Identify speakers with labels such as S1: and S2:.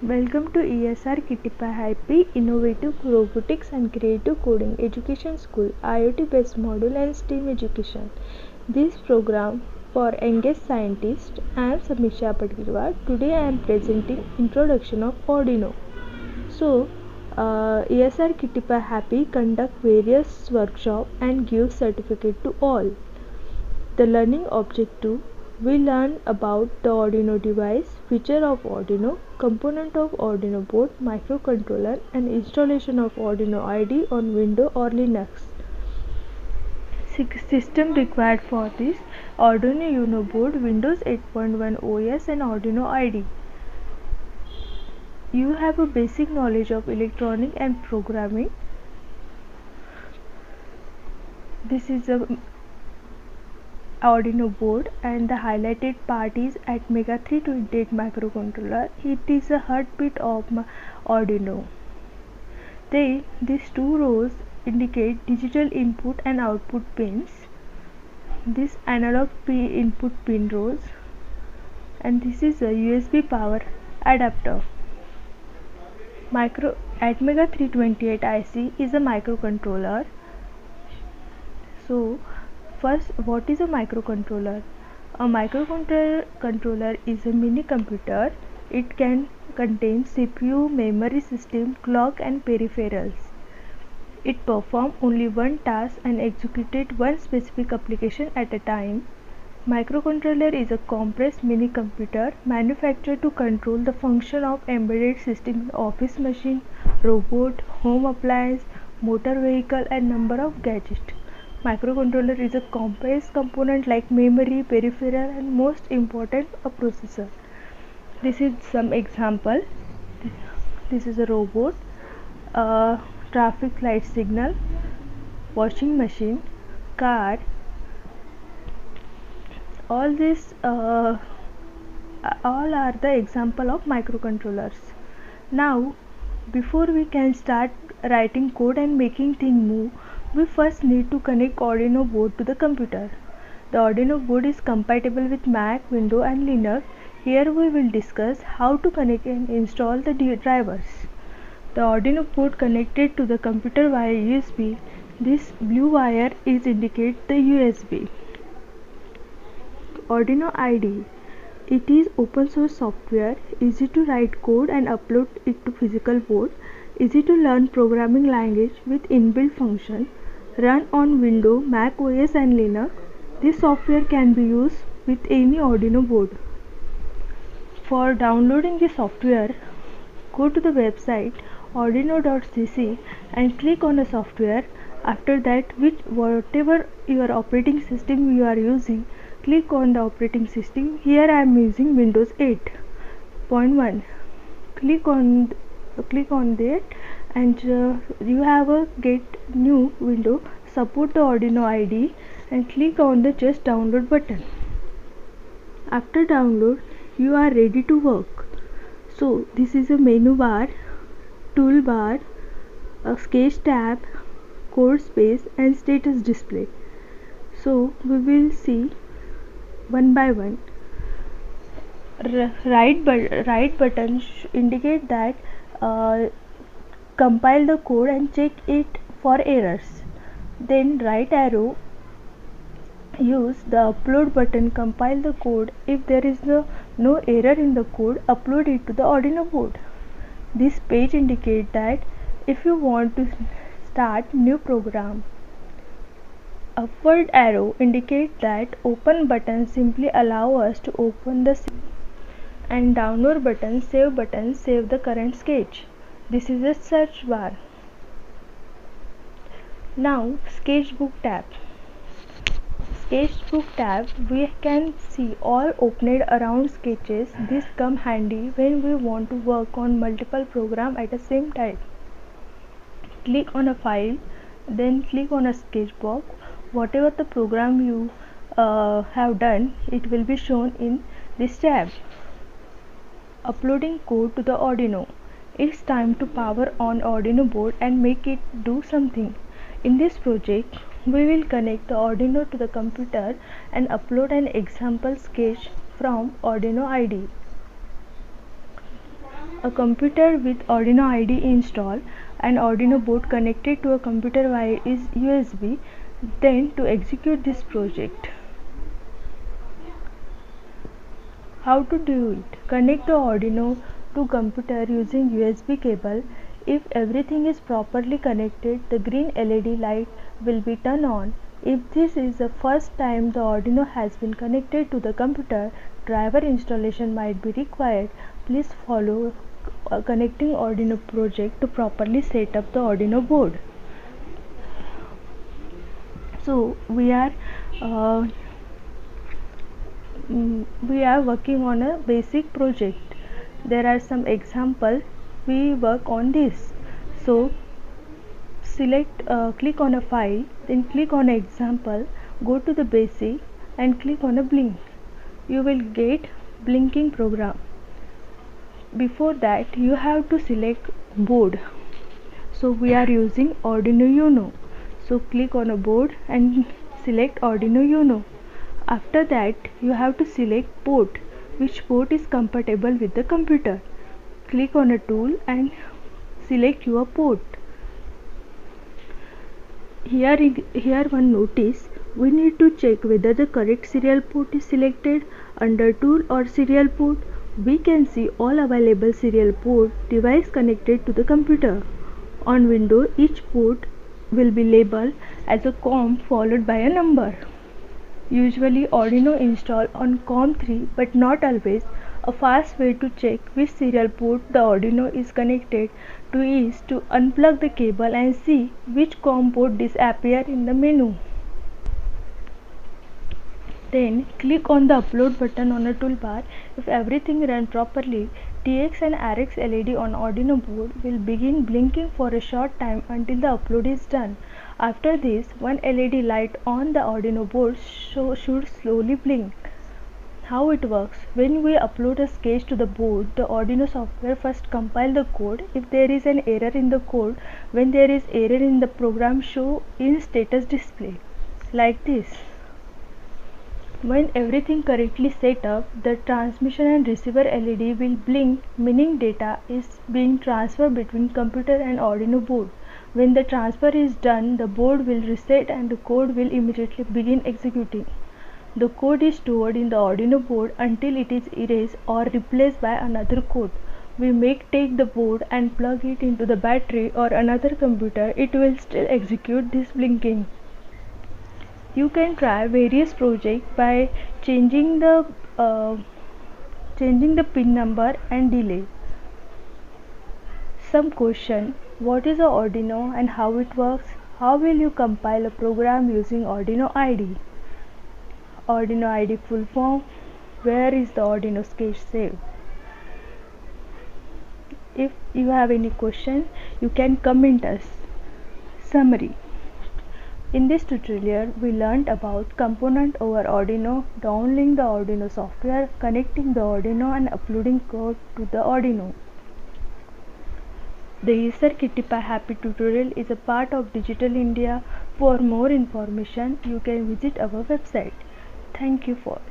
S1: Welcome to ESR Kittipa Happy Innovative Robotics and Creative Coding Education School IoT based module and STEAM education. This program for engaged scientists. I am Samisha Padgirwar. Today I am presenting introduction of Arduino. So, ESR Kittipa Happy conduct various workshop and give certificate to all. The learning objective, we learn about the Arduino device, feature of Arduino, component of Arduino board, microcontroller and installation of Arduino IDE on Windows or Linux. System required for this: Arduino Uno board, Windows 8.1 OS and Arduino IDE. You have a basic knowledge of electronic and programming. This is a Arduino board and the highlighted part is Atmega 328 microcontroller. It is a heartbeat of Arduino. These two rows indicate digital input and output pins. This analog input pin rows, and this is a USB power adapter. Atmega 328 IC is a microcontroller. So first, what is a microcontroller? A microcontroller is a mini computer. It can contain CPU, memory system, clock and peripherals. It performs only one task and executes one specific application at a time. Microcontroller is a compressed mini computer manufactured to control the function of embedded system in office machine, robot, home appliance, motor vehicle and number of gadgets. Microcontroller is a complex component like memory, peripheral and most important a processor. This is some example. This is a robot, traffic light signal, washing machine, car. All are the example of microcontrollers. Now, before we can start writing code and making things move, we first need to connect Arduino board to the computer. The Arduino board is compatible with Mac, Windows and Linux. Here we will discuss how to connect and install the drivers. The Arduino board connected to the computer via USB. This blue wire is indicate the USB. Arduino IDE. It is open source software, easy to write code and upload it to physical board, easy to learn programming language with inbuilt function, run on Windows, Mac OS and Linux. This software can be used with any Arduino board. For downloading the software, go to the website arduino.cc and click on the software. After that, whatever your operating system you are using, click on the operating system. Here I am using Windows 8.1. Click on that and you have a get new window support the Arduino IDE and click on the just download button. After download, you are ready to work. So this is a menu bar, toolbar, a sketch tab, code space and status display. So we will see one by one. Right button indicate that compile the code and check it for errors. Then right arrow, use the upload button, compile the code. If there is no error in the code, upload it to the Arduino board. This page indicates that if you want to start new program. Upward arrow indicates that open button simply allow us to open the and download button, save the current sketch. This is a search bar. Now sketchbook tab. Sketchbook tab, we can see all opened around sketches. This come handy when we want to work on multiple programs at the same time. Click on a file, then click on a sketch box. Whatever the program you have done, it will be shown in this tab. Uploading code to the Arduino. It's time to power on Arduino board and make it do something. In this project, we will connect the Arduino to the computer and upload an example sketch from Arduino IDE. A computer with Arduino IDE installed and Arduino board connected to a computer via USB. Then to execute this project. How to do it? Connect the Arduino to computer using USB cable. If everything is properly connected, the green LED light will be turned on. If this is the first time the Arduino has been connected to the computer, driver installation might be required. Please follow a connecting Arduino project to properly set up the Arduino board. So we are working on a basic project. There are some examples. We work on this. So click on a file, then click on example, go to the basic and click on a blink. You will get blinking program. Before that you have to select board. So we are using Arduino Uno. So click on a board and select Arduino Uno. After that you have to select port, which port is compatible with the computer. Click on a tool and select your port. Here one notice, we need to check whether the correct serial port is selected. Under tool or serial port, we can see all available serial port device connected to the computer. On window, each port will be labeled as a COM followed by a number. Usually Arduino installed on COM3, but not always. A fast way to check which serial port the Arduino is connected to is to unplug the cable and see which COM port disappear in the menu. Then click on the upload button on the toolbar. If everything runs properly, TX and RX LED on Arduino board will begin blinking for a short time until the upload is done. After this, one LED light on the Arduino board should slowly blink. How it works? When we upload a sketch to the board, the Arduino software first compile the code. If there is an error in the code, when there is error in the program, show in status display like this. When everything correctly set up, the transmission and receiver LED will blink, meaning data is being transferred between computer and Arduino board. When the transfer is done, the board will reset and the code will immediately begin executing. The code is stored in the Arduino board until it is erased or replaced by another code. We may take the board and plug it into the battery or another computer, it will still execute this blinking. You can try various projects by changing the pin number and delay. Some question: what is a Arduino and how it works? How will you compile a program using Arduino IDE? Arduino IDE full form. Where is the Arduino sketch saved? If you have any question, you can comment us. Summary. In this tutorial, we learned about component over Arduino, downloading the Arduino software, connecting the Arduino and uploading code to the Arduino. The User Kitty Happy tutorial is a part of Digital India. For more information, you can visit our website. Thank you for